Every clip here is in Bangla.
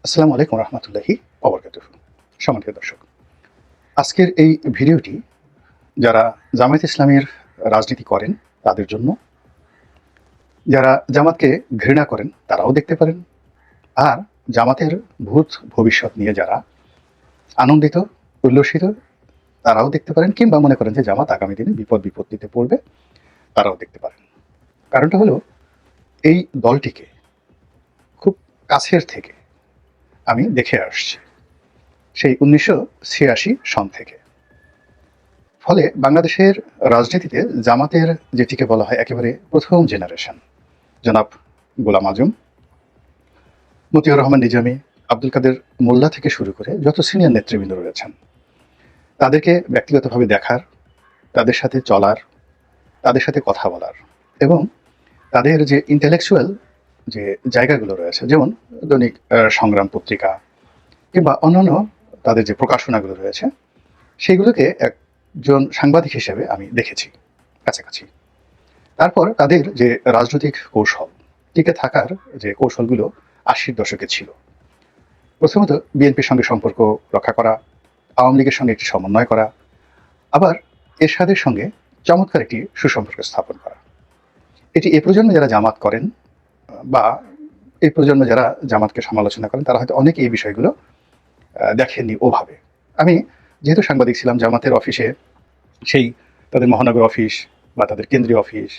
আসসালামু আলাইকুম রহমতুল্লাহি ওবরকাতুহু। সম্মানিত দর্শক, আজকের এই ভিডিওটি যারা জামায়াত ইসলামীর রাজনীতি করেন তাদের জন্য, যারা জামাতকে ঘৃণা করেন তারাও দেখতে পারেন, আর জামাতের ভূত ভবিষ্যৎ নিয়ে যারা আনন্দিত উল্লসিত তারাও দেখতে পারেন, কিংবা মনে করেন যে জামাত আগামী দিনে বিপত্তিতে পড়বে তারাও দেখতে পারেন। কারণটা হলো, এই দলটিকে খুব কাছের থেকে আমি দেখে আসছি সেই 1986 সন থেকে। ফলে বাংলাদেশের রাজনীতিতে জামাতের যেটিকে বলা হয় একেবারে প্রথম জেনারেশন, জনাব গোলাম আজম, মতিউর রহমান নিজামী, আব্দুল কাদের মোল্লা থেকে শুরু করে যত সিনিয়র নেতৃবৃন্দ রয়েছেন, তাদেরকে ব্যক্তিগতভাবে দেখার, তাদের সাথে চলার, তাদের সাথে কথা বলার, এবং তাদের যে ইন্টেলেকচুয়াল যে জায়গাগুলো রয়েছে, যেমন দৈনিক সংগ্রাম পত্রিকা কিংবা অন্যান্য তাদের যে প্রকাশনাগুলো রয়েছে, সেগুলোকে একজন সাংবাদিক হিসেবে আমি দেখেছি কাছাকাছি। তারপর তাদের যে রাজনৈতিক কৌশল, টিকে থাকার যে কৌশলগুলো 80-র দশকে ছিল, প্রথমত বিএনপির সঙ্গে সম্পর্ক রক্ষা করা, আওয়ামী লীগের সঙ্গে একটি সমন্বয় করা, আবার এরশাদের সঙ্গে চমৎকার একটি সুসম্পর্ক স্থাপন করা। এটি এ প্রজন্মে যারা জামাত করেন বা এই প্রজন্মে যারা জামাতকে সমালোচনা করেন তারা হয়তো অনেকে এই বিষয়গুলো দেখেননি ওভাবে। আমি যেহেতু সাংবাদিক ছিলাম, জামাতের অফিসে সেই তাদের মহানগর অফিস বা তাদের কেন্দ্রীয় অফিস,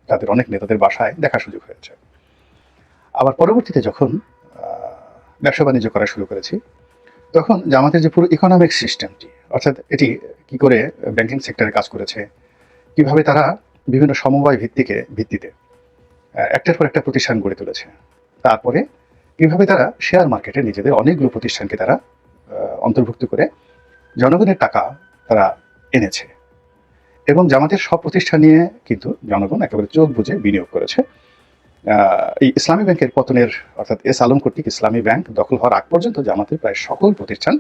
তাদের অনেক নেতাদের বাসায় দেখার সুযোগ হয়েছে। আবার পরবর্তীতে যখন ব্যবসা বাণিজ্য করা শুরু করেছি, তখন জামাতের যে পুরো ইকোনমিক সিস্টেমটি, অর্থাৎ এটি কি করে ব্যাংকিং সেক্টরে কাজ করেছে, কিভাবে তারা বিভিন্ন সমবায় ভিত্তিতে একটার পর একটা প্রতিষ্ঠান গড়ে তুলেছে, তারপরে কিভাবে তারা শেয়ার মার্কেটে নিজেদের অনেকগুলো প্রতিষ্ঠানকে তারা অন্তর্ভুক্ত করে জনগণের টাকা তারা এনেছে, এবং জামাতের সব প্রতিষ্ঠান নিয়ে কিন্তু জনগণ একেবারে চোখ বুজে বিনিয়োগ করেছে। এই ইসলামী ব্যাংকের পতনের, অর্থাৎ এস আলম কর্তৃক ইসলামী ব্যাংক দখল হওয়ার আগ পর্যন্ত জামাতের প্রায় সকল প্রতিষ্ঠান,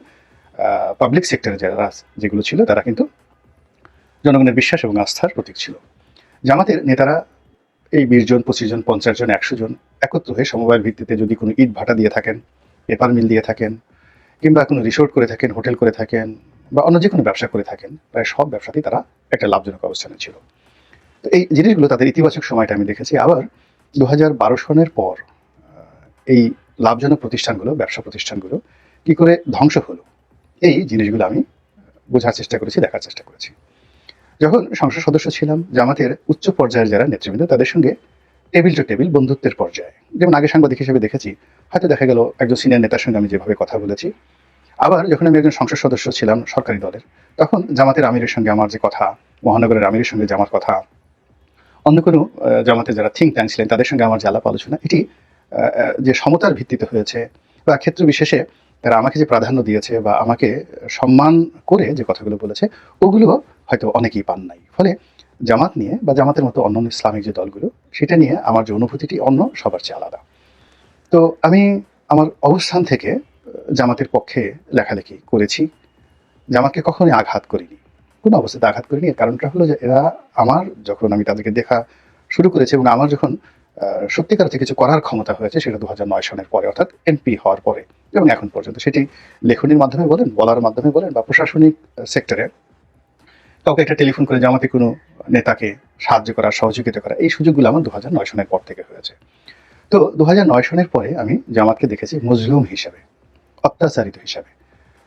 পাবলিক সেক্টরে যারা যেগুলো ছিল, তারা কিন্তু জনগণের বিশ্বাস এবং আস্থার প্রতীক ছিল। জামাতের নেতারা এই 20 জন, 25 জন, 50 জন, 100 জন একত্র হয়ে সমবায়ের ভিত্তিতে যদি কোনো ইট ভাটা দিয়ে থাকেন, পেপার মিল দিয়ে থাকেন, কিংবা কোনো রিসোর্ট করে থাকেন, হোটেল করে থাকেন, বা অন্য যে কোনো ব্যবসা করে থাকেন, প্রায় সব ব্যবসাতেই তারা একটা লাভজনক অবস্থানে ছিল। তো এই জিনিসগুলো তাদের ইতিবাচক সময়টা আমি দেখেছি। আবার 2012 সনের পর এই লাভজনক প্রতিষ্ঠানগুলো, ব্যবসা প্রতিষ্ঠানগুলো কি করে ধ্বংস হলো, এই জিনিসগুলো আমি বোঝার চেষ্টা করেছি, দেখার চেষ্টা করেছি। যখন সংসদ সদস্য ছিলাম, জামাতের উচ্চ পর্যায়ের যারা নেতৃবৃন্দ, তাদের সঙ্গে টেবিল টু টেবিল বন্ধুত্বের পর্যায়ে, যেমন আগে সাংবাদিক হিসেবে দেখেছি, হয়তো দেখা গেল একজন সিনিয়র নেতার সঙ্গে আমি যেভাবে কথা বলেছি, আবার যখন আমি একজন সংসদ সদস্য ছিলাম সরকারি দলের, তখন জামাতের আমিরের সঙ্গে আমার যে কথা, মহানগরের আমিরের সঙ্গে যে আমার কথা, অন্য কোনো জামাতের যারা থিঙ্ক ট্যাঙ্ক ছিলেন তাদের সঙ্গে আমার যে আলাপ আলোচনা, এটি যে সমতার ভিত্তিতে হয়েছে, বা ক্ষেত্র বিশেষে তারা আমাকে যে প্রাধান্য দিয়েছে বা আমাকে সম্মান করে যে কথাগুলো বলেছে, ওগুলো হয়তো অনেকেই পান নাই। ফলে জামাত নিয়ে বা জামাতের মতো অন্যান্য ইসলামিক যে দলগুলো, সেটা নিয়ে আমার যে অনুভূতিটি অন্য সবার চেয়ে আলাদা। তো আমি আমার অবস্থান থেকে জামাতের পক্ষে লেখালেখি করেছি, জামাতকে কখনোই আঘাত করিনি, কোনো অবস্থাতে আঘাত করিনি। এর কারণটা হলো যে এরা আমার, যখন আমি তাদেরকে দেখা শুরু করেছি এবং আমার যখন সত্যিকার অর্থে কিছু করার ক্ষমতা হয়েছে, সেটা 2009 সনের পরে, অর্থাৎ এমপি হওয়ার পরে এবং এখন পর্যন্ত, সেটি লেখনির মাধ্যমে বলেন, বলার মাধ্যমে বলেন, বা প্রশাসনিক সেক্টরে কাউকে একটা টেলিফোন করে জামাতে কোনো নেতাকে সাহায্য করা, সহযোগিতা করা, এই সুযোগগুলো আমার 2009 সনের পর থেকে হয়েছে। তো 2009 সনের পরে আমি জামাতকে দেখেছি মজলুম হিসাবে, অত্যাচারিত হিসাবে।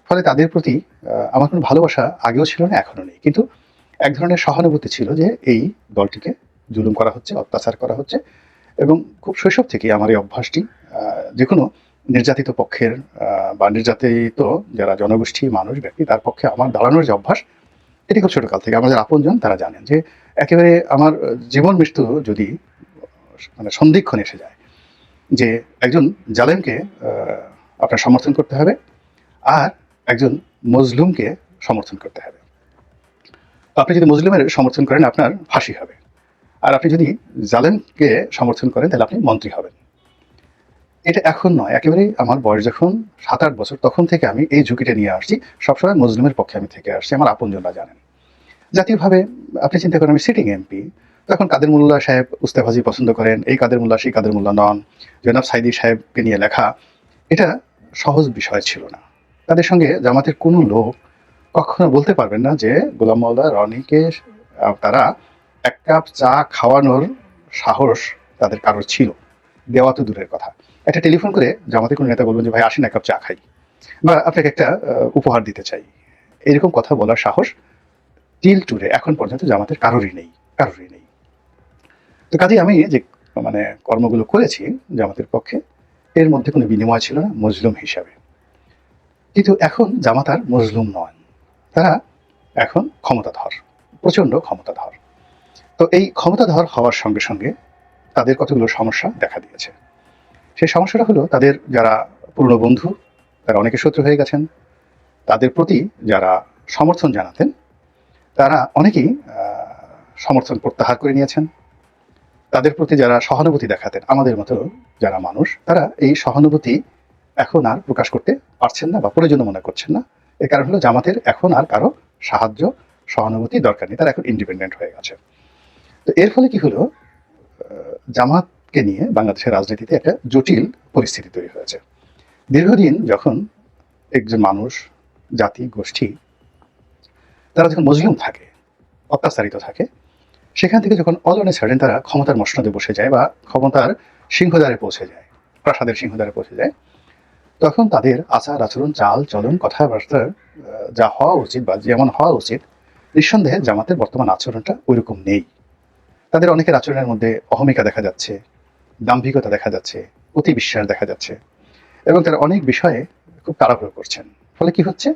ফলে তাদের প্রতি আমার কোনো ভালোবাসা আগেও ছিল না, এখনো নেই, কিন্তু এক ধরনের সহানুভূতি ছিল যে এই দলটিকে জুলুম করা হচ্ছে, অত্যাচার করা হচ্ছে, এবং খুব শৈশব থেকেই আমার এই অভ্যাসটি, যে কোনো নির্যাতিত পক্ষের বা নির্যাতিত যারা জনগোষ্ঠী, মানুষ, ব্যক্তি, তার পক্ষে আমার দাঁড়ানোর যে অভ্যাস, এটি খুব ছোটকাল থেকে আমাদের আপনজন তারা জানেন যে একেবারে আমার জীবন মৃত্যু যদি মানে সন্ধিক্ষণ এসে যায়, যে একজন জালেমকে আপনার সমর্থন করতে হবে, আর একজন মজলুমকে সমর্থন করতে হবে। আপনি যদি মজলুমের সমর্থন করেন, আপনার ফাঁসি হবে, আর আপনি যদি জালেমকে সমর্থন করেন, তাহলে আপনি মন্ত্রী হবেন। এটা এখন নয়, একেবারেই আমার বয়স যখন 7-8 বছর, তখন থেকে আমি এই ঝুঁকিটা নিয়ে আসছি। সবসময় মজলুমের পক্ষে আমি থেকে আসছি, আমার আপনজনরা জানেন। জাতীয়ভাবে আপনি চিন্তা করেন, আমি সিটিং এমপি, তখন কাদের মোল্লা সাহেব উস্তাভাজি পছন্দ করেন, এই কাদের মোল্লা সেই কাদের মোল্লা নন, জনাব সাইদি সাহেবকে নিয়ে লেখা, এটা সহজ বিষয় ছিল না। তাদের সঙ্গে জামাতের কোনো লোক কখনো বলতে পারবেন না যে গোলাম মাওলা রনিকে তারা এক কাপ চা খাওয়ানোর সাহস তাদের কারোর ছিল। দেওয়া তো দূরের কথা, একটা টেলিফোন করে জামাতের কোনো নেতা বলবেন যে ভাই আসেন এক কাপ চা খাই, বা আপনাকে একটা উপহার দিতে চাই, এরকম কথা বলার সাহস টিল টুডে এখন পর্যন্ত জামাতের কারোরই নেই। তো কাজেই আমি যে মানে কর্মগুলো করেছি জামাতের পক্ষে, এর মধ্যে কোনো বিনিময় ছিল না মজলুম হিসাবে। কিন্তু এখন জামাত আর মজলুম নয়, তারা এখন ক্ষমতাধর, প্রচণ্ড ক্ষমতাধর। তো এই ক্ষমতাধর হওয়ার সঙ্গে সঙ্গে তাদের কতগুলো সমস্যা দেখা দিয়েছে। সেই সমস্যাটা হলো তাদের যারা পুরনো বন্ধু তারা অনেকে শত্রু হয়ে গেছেন, তাদের প্রতি যারা সমর্থন জানাতেন তারা অনেকেই সমর্থন প্রত্যাহার করে নিয়েছেন, তাদের প্রতি যারা সহানুভূতি দেখাতেন আমাদের মতো যারা মানুষ, তারা এই সহানুভূতি এখন আর প্রকাশ করতে পারছেন না বা প্রয়োজন মনে করছেন না। এর কারণ হলো জামাতের এখন আর কারো সাহায্য সহানুভূতি দরকার নেই, তারা এখন ইন্ডিপেন্ডেন্ট হয়ে গেছে। তো এর ফলে কি হলো, জামাতকে নিয়ে বাংলাদেশের রাজনীতিতে একটা জটিল পরিস্থিতি তৈরি হয়েছে। দীর্ঘদিন যখন একজন মানুষ, জাতি, গোষ্ঠী তারা যখন মজলুম থাকে, অত্যাচারিত থাকে, সেখান থেকে যখন অল অন এ সাডেন তারা ক্ষমতার মসনদে বসে যায় বা ক্ষমতার সিংহদ্বারে পৌঁছে যায়, প্রাসাদের সিংহদ্বারে পৌঁছে যায়, তখন তাদের আচার আচরণ, চাল চলন, কথাবার্তার যা হওয়া উচিত বা যেমন হওয়া উচিত, নিঃসন্দেহে জামাতের বর্তমান আচরণটা ওইরকম নেই। তাদের অনেকের আচরণের মধ্যে অহমিকা দেখা যাচ্ছে, দাম্ভিকতা দেখা যাচ্ছে, অতি বিশ্বাস দেখা যাচ্ছে, এবং তারা অনেক বিষয়ে খুব তাড়াহুড়ো করছেন। ফলে কি হচ্ছে,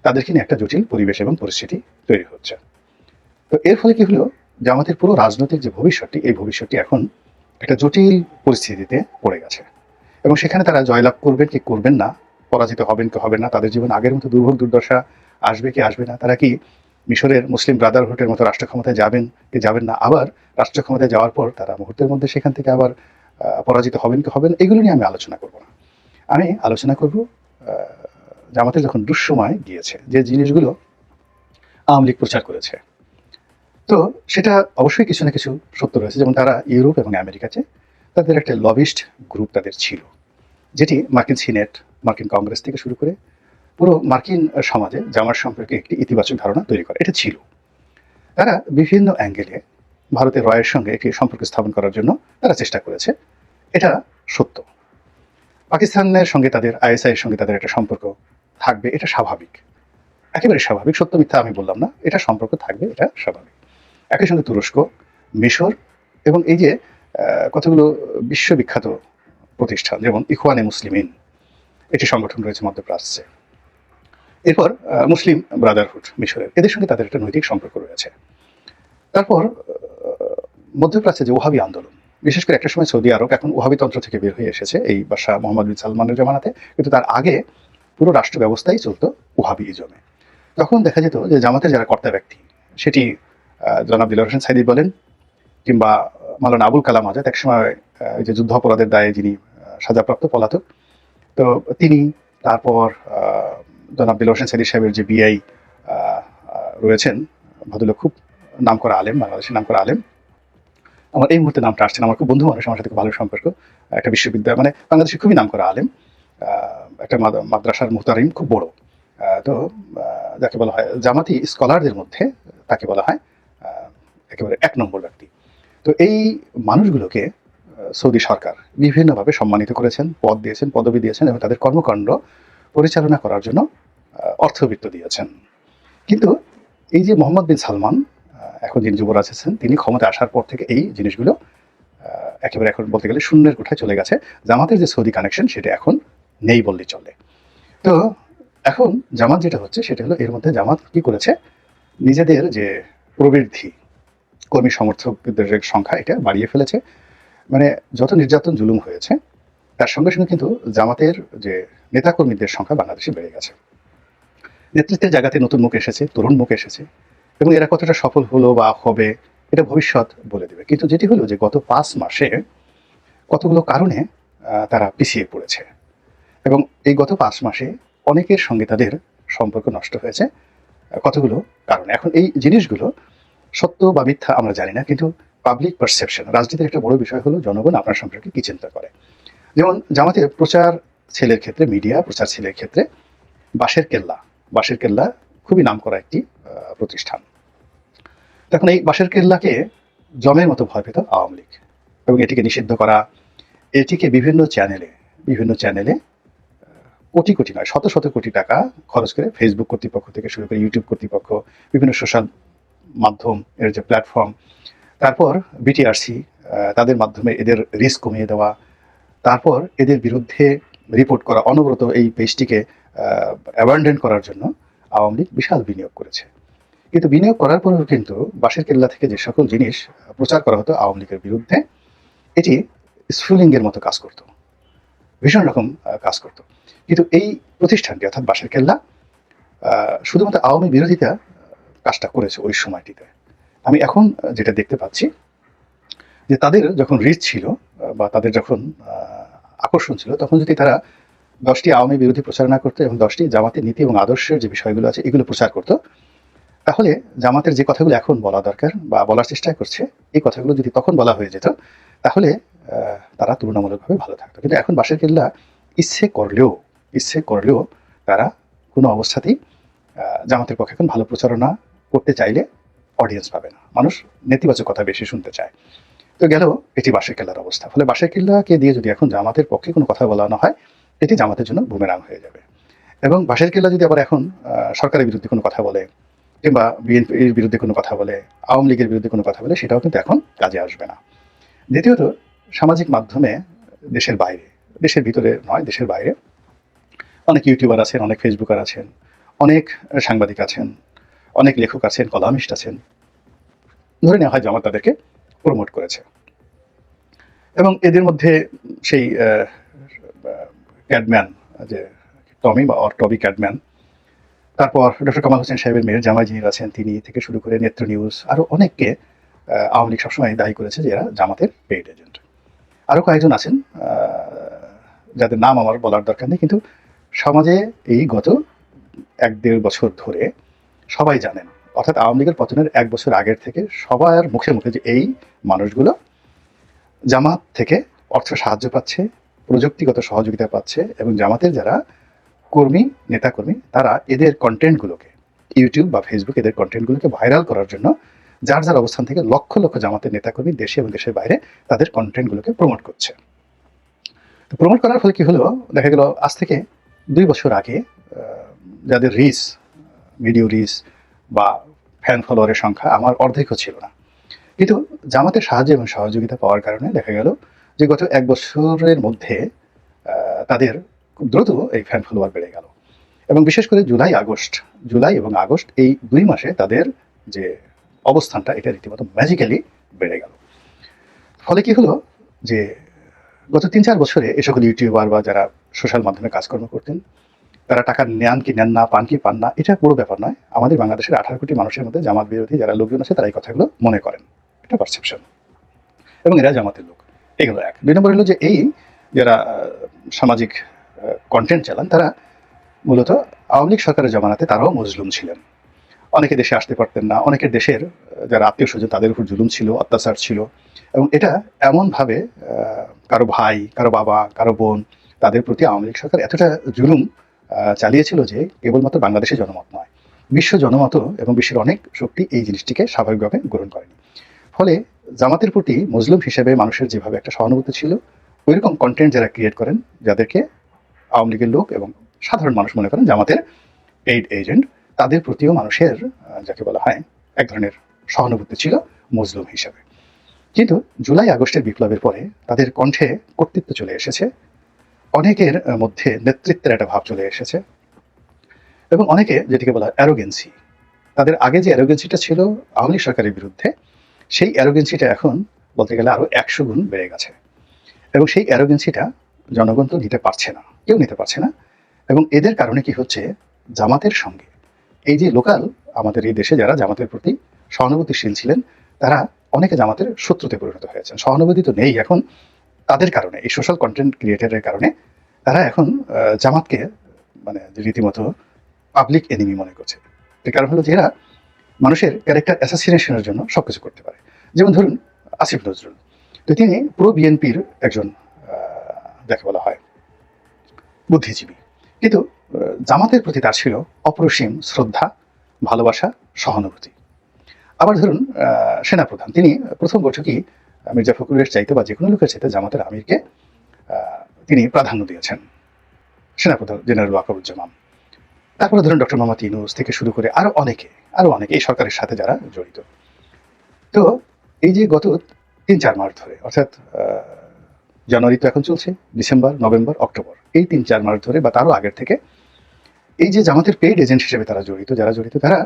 তাদেরকে নিয়ে একটা জটিল পরিবেশ এবং পরিস্থিতি তৈরি হচ্ছে। তো এর ফলে কি হলো, জামাতের পুরো রাজনৈতিক যে ভবিষ্যৎটি, এই ভবিষ্যৎটি এখন একটা জটিল পরিস্থিতিতে পড়ে গেছে, এবং সেখানে তারা জয়লাভ করবেন কি করবেন না, পরাজিত হবেন কি হবেন না, তাদের জীবন আগের মতো দুর্ভোগ দুর্দশা আসবে কি আসবে না, তারা কি মিশরের মুসলিম ব্রাদারহুডের মতো রাষ্ট্র ক্ষমতায় যাবেন কি যাবেন না, আবার রাষ্ট্র ক্ষমতায় যাওয়ার পর তারা মুহূর্তের মধ্যে সেখান থেকে আবার পরাজিত হবেন কি হবেন, এগুলো নিয়ে আমি আলোচনা করব না। আমি আলোচনা করব জামাতের যখন দুঃসময় গিয়েছে, যে জিনিসগুলো আওয়ামী লীগ প্রচার করেছে, তো সেটা অবশ্যই কিছু না কিছু সত্য রয়েছে। যেমন তারা ইউরোপ এবং আমেরিকাতে তাদের একটা লবিস্ট গ্রুপ তাদের ছিল, যেটি মার্কিন সিনেট, মার্কিন কংগ্রেস থেকে শুরু করে পুরো মার্কিন সমাজে জামাত সম্পর্কে একটি ইতিবাচক ধারণা তৈরি করে, এটা ছিল। তারা বিভিন্ন অ্যাঙ্গেলে ভারতের রয়ের সঙ্গে একটি সম্পর্ক স্থাপন করার জন্য তারা চেষ্টা করেছে, এটা সত্য। পাকিস্তানের সঙ্গে তাদের, আইএসআই এর সঙ্গে তাদের একটা সম্পর্ক থাকবে, এটা স্বাভাবিক, একেবারে স্বাভাবিক, সত্য মিথ্যা আমি বললাম না, এটা সম্পর্ক থাকবে, এটা স্বাভাবিক। একই সঙ্গে তুরস্ক, মিশর এবং এই যে কতগুলো বিশ্ববিখ্যাত প্রতিষ্ঠান যেমন ইখওয়ানে মুসলিমিন, একটি সংগঠন রয়েছে মধ্যপ্রাচ্যে, এরপর মুসলিম ব্রাদারহুড মিশরের, এদের সঙ্গে তাদের একটা নৈতিক সম্পর্ক রয়েছে। তারপর মধ্যপ্রাচ্যে যে ওহাবি আন্দোলন, বিশেষ করে একটা সময় সৌদি আরব এখন ওহাবি তন্ত্র থেকে বের হয়ে এসেছে এই বাদশাহ মোহাম্মদ বিন সালমানের জামানাতে, কিন্তু তার আগে পুরো রাষ্ট্র ব্যবস্থাই চলতো ওহাবি ইজমে। তখন দেখা যেত যে জামাতের যারা কর্তা ব্যক্তি, সেটি জনাব দিলওয়ার হোসেন সাইদি বলেন কিংবা মাওলানা আবুল কালাম আজাদ, একসময় যে যুদ্ধ অপরাধের দায়ে যিনি সাজাপ্রাপ্ত পলাতক, তো তিনি, তারপর জনাব দিলওয়ার হোসেন সাইদি সাহেবের যে বিআই রয়েছেন, ভদ্রলোক খুব নাম করা আলেম, বাংলাদেশের নাম করা আলেম, আমার এই মুহূর্তে নামটা আসছে না, আমার খুব বন্ধু মানুষ, আমার সাথে খুব ভালো সম্পর্ক, একটা বিশ্ববিদ্যালয় মানে বাংলাদেশের খুবই নাম করা আলেম, একটা মাদ্রাসার মুহতারিম, খুব বড়। তো যাকে বলা হয় জামাতি স্কলারদের মধ্যে তাকে বলা হয় একেবারে এক নম্বর ব্যক্তি। তো এই মানুষগুলোকে সৌদি সরকার বিভিন্নভাবে সম্মানিত করেছেন, পদ দিয়েছেন, পদবি দিয়েছেন, এবং তাদের কর্মকাণ্ড পরিচালনা করার জন্য অর্থবিত্ত দিয়েছেন। কিন্তু এই যে মোহাম্মদ বিন সালমান, এখন যিনি যুবরাজ আছেন, তিনি ক্ষমতায় আসার পর থেকে এই জিনিসগুলো একেবারে এখন বলতে গেলে শূন্যের কোঠায় চলে গেছে। জামাতের যে সৌদি কানেকশন সেটা এখন নেই বললেই চলে। তো এখন জামাত যেটা হচ্ছে সেটা হলো, এর মধ্যে জামাত কি করেছে, নিজেদের যে প্রবৃদ্ধি, কর্মী সমর্থকদের সংখ্যা এটা বাড়িয়ে ফেলেছে। মানে যত নির্যাতন জুলুম হয়েছে তার সঙ্গে সঙ্গে কিন্তু জামাতের যে নেতাকর্মীদের সংখ্যা বাংলাদেশে বেড়ে গেছে। নেতৃত্বের জায়গাতে নতুন মুখ এসেছে, তরুণ মুখ এসেছে, এবং এরা কতটা সফল হলো বা হবে এটা ভবিষ্যৎ বলে দেবে। কিন্তু যেটি হলো যে গত 5 মাসে কতগুলো কারণে তারা পিছিয়ে পড়েছে, এবং এই গত 5 মাসে অনেকের সঙ্গে তাদের সম্পর্ক নষ্ট হয়েছে কতগুলো কারণে। এখন এই জিনিসগুলো সত্য বা মিথ্যা আমরা জানি না, কিন্তু পাবলিক পারসেপশন, রাজনীতির একটা বড় বিষয় হলো জনগণ আপনার সম্পর্কে কি চিন্তা করে। যেমন জামাতের প্রচার ছেলের ক্ষেত্রে, মিডিয়া প্রচার ছেলের ক্ষেত্রে বাঁশের কেল্লা খুবই নামকরা একটি প্রতিষ্ঠান। তখন এই বাঁশের কেল্লাকে জমের মতো ভয় পেত আওয়ামী লীগ, এবং এটিকে নিষিদ্ধ করা, এটিকে বিভিন্ন চ্যানেলে কোটি কোটি নয়, শত শত কোটি টাকা খরচ করে ফেসবুক কর্তৃপক্ষ থেকে শুরু করে ইউটিউব কর্তৃপক্ষ, বিভিন্ন সোশ্যাল মাধ্যম এর যে প্ল্যাটফর্ম, তারপর বিটিআরসি তাদের মাধ্যমে এদের রিস্ক কমিয়ে দেওয়া, তারপর এদের বিরুদ্ধে রিপোর্ট করা, অনবরত এই পেজটিকে অ্যাবান্ডন করার জন্য আওয়ামী লীগ বিশাল বিনিয়োগ করেছে। কিন্তু বিনিয়োগ করার পরেও কিন্তু বাঁশের কেল্লা থেকে যে সকল জিনিস প্রচার করা হতো আওয়ামী লীগের বিরুদ্ধে, এটি স্ফুলিঙ্গের মতো কাজ করত, ভীষণ রকম কাজ করত। কিন্তু এই প্রতিষ্ঠানটি অর্থাৎ বাঁশের কেল্লা শুধুমাত্র আওয়ামী বিরোধিতা কাজটা করেছে ওই সময়টিতে। আমি এখন যেটা দেখতে পাচ্ছি যে তাদের যখন রিচ ছিল বা তাদের যখন আকর্ষণ ছিল, তখন যদি তারা 10টি আওয়ামী বিরোধী প্রচারণা করতো এবং 10টি জামাতের নীতি এবং আদর্শের যে বিষয়গুলো আছে এগুলো প্রচার করতো, তাহলে জামাতের যে কথাগুলো এখন বলা দরকার বা বলার চেষ্টা করছে, এই কথাগুলো যদি তখন বলা হয়ে যেত, তাহলে তারা তুলনামূলকভাবে ভালো থাকতো। কিন্তু এখন বাঁশের কেল্লা ইচ্ছে করলেও তারা কোনো অবস্থাতেই জামাতের পক্ষে এখন ভালো প্রচারণা করতে চাইলে অডিয়েন্স পাবে না, মানুষ নেতিবাচক কথা বেশি শুনতে চায়। তো গেল এটি বাঁশের কেল্লার অবস্থা। ফলে বাঁশের কেল্লাকে দিয়ে যদি এখন জামাতের পক্ষে কোনো কথা বলানো হয়, এটি জামাতের জন্য বুমেরাং হয়ে যাবে। এবং বাঁশের কেল্লা যদি আবার এখন সরকারের বিরুদ্ধে কোনো কথা বলে, কিংবা বিএনপির বিরুদ্ধে কোনো কথা বলে, আওয়ামী লীগের বিরুদ্ধে কোনো কথা বলে, সেটাও কিন্তু এখন কাজে আসবে না। দ্বিতীয়ত, সামাজিক মাধ্যমে দেশের বাইরে, দেশের ভিতরে নয়, দেশের বাইরে অনেক ইউটিউবার আছেন, অনেক ফেসবুকার আছেন, অনেক সাংবাদিক আছেন, অনেক লেখক আছেন, কলামিস্ট আছেন, ধরে নেওয়া হয় জামাত তাদেরকে প্রমোট করেছে। এবং এদের মধ্যে সেই ক্যাডম্যান, যে টমি বা টবি ক্যাডম্যান, তারপর ডক্টর কামাল হোসেন সাহেবের মেয়ের জামাই যিনি আছেন তিনি থেকে শুরু করে নেত্র নিউজ, আরও অনেককে আওয়ামী লীগ সবসময় দায়ী করেছে যে এরা জামাতের পেইড এজেন্ট। আরও কয়েকজন আছেন যাদের নাম আমার বলার দরকার নেই, কিন্তু সমাজে এই গত 1-1.5 বছর ধরে সবাই জানেন, অর্থাৎ আওয়ামী লীগের পতনের 1 বছর আগের থেকে সবার মুখে মুখে যে এই মানুষগুলো জামাত থেকে অর্থ সাহায্য পাচ্ছে, প্রযুক্তিগত সহযোগিতা পাচ্ছে, এবং জামাতের যারা নেতাকর্মী তারা এদের কন্টেন্টগুলোকে, ইউটিউব বা ফেসবুক এদের কন্টেন্টগুলোকে ভাইরাল করার জন্য যার অবস্থান থেকে লক্ষ লক্ষ জামাতের নেতাকর্মী দেশে এবং দেশের বাইরে তাদের কন্টেন্টগুলোকে প্রমোট করছে। তো প্রমোট করার ফলে কি হলো, দেখা গেল আজ থেকে 2 বছর আগে যাদের ভিডিও রিচ বা ফ্যান ফলোয়ারের সংখ্যা আমার অর্ধেকও ছিল না, কিন্তু জামাতের সাহায্য এবং সহযোগিতা পাওয়ার কারণে দেখা গেল যে গত 1 বছরের মধ্যে তাদের খুব দ্রুত এই ফ্যান ফলোয়ার বেড়ে গেল। এবং বিশেষ করে জুলাই এবং আগস্ট এই 2 মাসে তাদের যে অবস্থানটা এটা রীতিমতো ম্যাজিক্যালি বেড়ে গেল। ফলে কি হলো যে গত 3-4 বছরে এ সকল ইউটিউবার বা যারা সোশ্যাল মাধ্যমে কাজকর্ম করতেন, তারা টাকা নেন কি নেন না, পান কি পান না, এটা পুরো ব্যাপার নয়। আমাদের বাংলাদেশের 18 কোটি মানুষের মধ্যে জামাত বিরোধী যারা লোকজন আছে তারা এই কথাগুলো মনে করেন, এটা পারসেপশন, এবং এরা জামাতের লোক। এগুলো এক। 2 নম্বর হলো যে এই যারা সামাজিক কন্টেন্ট চালান তারা মূলত আওয়ামী লীগ সরকারের জমানাতে তারাও মজলুম ছিলেন। অনেকে দেশে আসতে পারতেন না, অনেকের দেশের যারা আত্মীয় স্বজন তাদের উপর জুলুম ছিল, অত্যাচার ছিল, এবং এটা এমনভাবে কারো ভাই, কারো বাবা, কারো বোন, তাদের প্রতি আওয়ামী লীগ সরকার এতটা জুলুম চালিয়েছিল যে কেবলমাত্র বাংলাদেশের জনমত নয়, বিশ্ব জনমত এবং বিশ্বের অনেক শক্তি এই জিনিসটিকে স্বাভাবিকভাবে গ্রহণ করেনি। ফলে জামাতের প্রতি মজলুম হিসেবে মানুষের যেভাবে একটা সহানুভূতি ছিল, ওইরকম কন্টেন্ট যারা ক্রিয়েট করেন, যাদেরকে আওয়ামী লীগের লোক এবং সাধারণ মানুষ মনে করেন জামাতের পেইড এজেন্ট, তাদের প্রতিও মানুষের যাকে বলা হয় এক ধরনের সহানুভূতি ছিল মজলুম হিসেবে। কিন্তু জুলাই আগস্টের বিপ্লবের পরে তাদের কণ্ঠে কর্তৃত্ব চলে এসেছে, অনেকের মধ্যে নেতৃত্বের একটা ভাব চলে এসেছে, এবং অনেকে যেটিকে বলা হয় অ্যারোগেন্সি, তাদের আগে যে অ্যারোগেন্সিটা ছিল আওয়ামী লীগ সরকারের বিরুদ্ধে, সেই অ্যারোগেন্সিটা এখন বলতে গেলে আরও 100 গুণ বেড়ে গেছে। এবং সেই অ্যারোগেন্সিটা জনগণ তো নিতে পারছে না, কেউ নিতে পারছে না। এবং এদের কারণে কি হচ্ছে, জামাতের সঙ্গে এই যে লোকাল আমাদের এই দেশে যারা জামাতের প্রতি সহানুভূতিশীল ছিলেন, তারা অনেকে জামাতের শত্রুতে পরিণত হয়েছেন। সহানুভূতি তো নেই এখন, তাদের কারণে, এই সোশ্যাল কন্টেন্ট ক্রিয়েটারের কারণে তারা এখন জামাতকে মানে রীতিমতো পাবলিক এনিমি মনে করছে। এর কারণ হলো যে এরা মানুষের ক্যারেক্টার অ্যাসাসিনেশনের জন্য সবকিছু করতে পারে। যেমন ধরুন আসিফ নজরুল, তো তিনি প্রো বিএনপির একজন যাকে বলা হয় বুদ্ধিজীবী, কিন্তু জামাতের প্রতি তার ছিল অপরিসীম শ্রদ্ধা, ভালোবাসা, সহানুভূতি। আবার ধরুন সেনাপ্রধান, তিনি প্রথম বৈঠকেই মির্জা ফখরুলের চাইতে বা যে কোনো লোকের চাইতে জামাতের আমিরকে তিনি প্রাধান্য দিয়েছেন, সেনাপ্রধান জেনারেল ওয়াকারুজ্জামান। তারপরে ধরুন ডক্টর মোহাম্মদ ইউনূস থেকে শুরু করে আরো অনেকে এই সরকারের সাথে যারা জড়িত। তো এই যে গত ৩-৪ মাস ধরে, অর্থাৎ জানুয়ারি তো এখন চলছে, ডিসেম্বর, নভেম্বর, অক্টোবর, এই ৩-৪ মাস ধরে বা তারও আগের থেকে এই যে জামাতের পেইড এজেন্ট হিসেবে যারা জড়িত তারা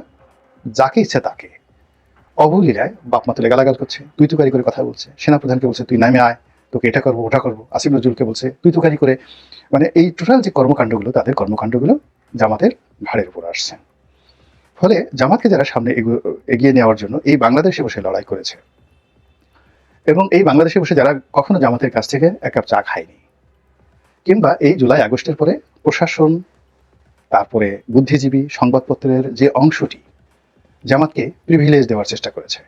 যাকে ইচ্ছা তাকে অবলীলায় বাপমা তুলে গালাগাল করছে, তুই তুকারি করে কথা বলছে। সেনাপ্রধানকে বলছে তুই নামে আয়, তোকে এটা করবো ওটা করবো। আসিফ নজরুলকে বলছে তুই তুকারি করে। মানে এই টোটাল যে কর্মকাণ্ডগুলো, তাদের কর্মকাণ্ডগুলো জামাতের ঘাড়ের উপর আসছে। ফলে জামাতকে যারা সামনে এগিয়ে নেওয়ার জন্য এই বাংলাদেশে বসে লড়াই করেছে, এবং এই বাংলাদেশে বসে যারা কখনো জামাতের কাছ থেকে এক কাপ চা খায়নি, কিংবা এই জুলাই আগস্টের পরে প্রশাসন, তারপরে বুদ্ধিজীবী, সংবাদপত্রের যে অংশটি জামাতকে প্রিভিলেজ দেওয়ার চেষ্টা করেছে,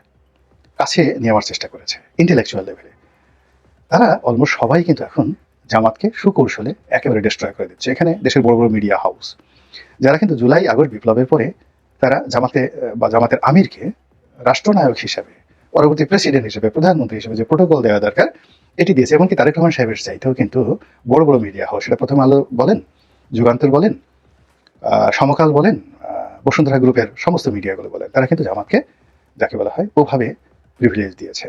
কাছে নেওয়ার চেষ্টা করেছে ইন্টেলেকচুয়াল লেভেলে, তারা অলমোস্ট সবাই কিন্তু এখন জামাতকে সুকৌশলে একেবারে ডিস্ট্রয় করে দিচ্ছে। এখানে দেশের বড় বড় মিডিয়া হাউস যারা কিন্তু জুলাই আগস্ট বিপ্লবের পরে তারা জামাতের আমিরকে রাষ্ট্রনায়ক হিসেবে, পরবর্তী প্রেসিডেন্ট হিসেবে, প্রধানমন্ত্রী হিসেবে যে প্রোটোকল দেওয়া দরকার এটি দিয়েছে। এমনকি তারেক রহমান সাহেবের চাইতেও কিন্তু বড় বড় মিডিয়া হাউস, সেটা প্রথম আলো বলেন, যুগান্তর বলেন, সমকাল বলেন, বসুন্ধরা গ্রুপের সমস্ত মিডিয়াগুলো বলেন, তারা কিন্তু জামাতকে যাকে বলা হয় ওভাবে প্রিভিলেজ দিয়েছে।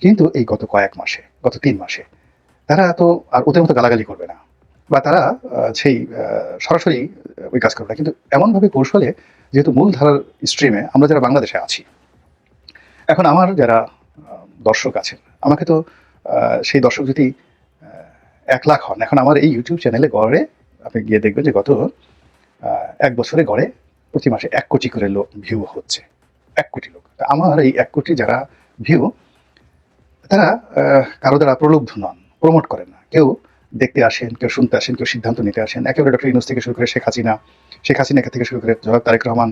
কিন্তু এই গত ৩ মাসে তারা তো আর ওদের মতো গালাগালি করবে না, বা তারা সেই সরাসরি ওই কাজ করবে না, কিন্তু এমনভাবে কৌশলে, যেহেতু মূলধারার স্ট্রিমে আমরা যারা বাংলাদেশে আছি, এখন আমার যারা দর্শক আছেন, আমাকে তো সেই দর্শক যদি ১ লাখ হন, এখন আমার এই ইউটিউব চ্যানেলে গড়ে আপনি গিয়ে দেখবেন যে গত ১ বছরে গড়ে প্রতি মাসে ১ কোটি করে ভিউ হচ্ছে, ১ কোটি লোক। আমার এই ১ কোটি যারা ভিউ, তারা কারো দ্বারা প্রলুব্ধ নন, প্রমোট করেন না। কেউ দেখতে আসেন, কেউ শুনতে আসেন, কেউ সিদ্ধান্ত নিতে আসেন। একেবারে ডক্টর ইউনূস থেকে শুরু করে শেখ হাসিনা থেকে শুরু করে জনাব তারেক রহমান,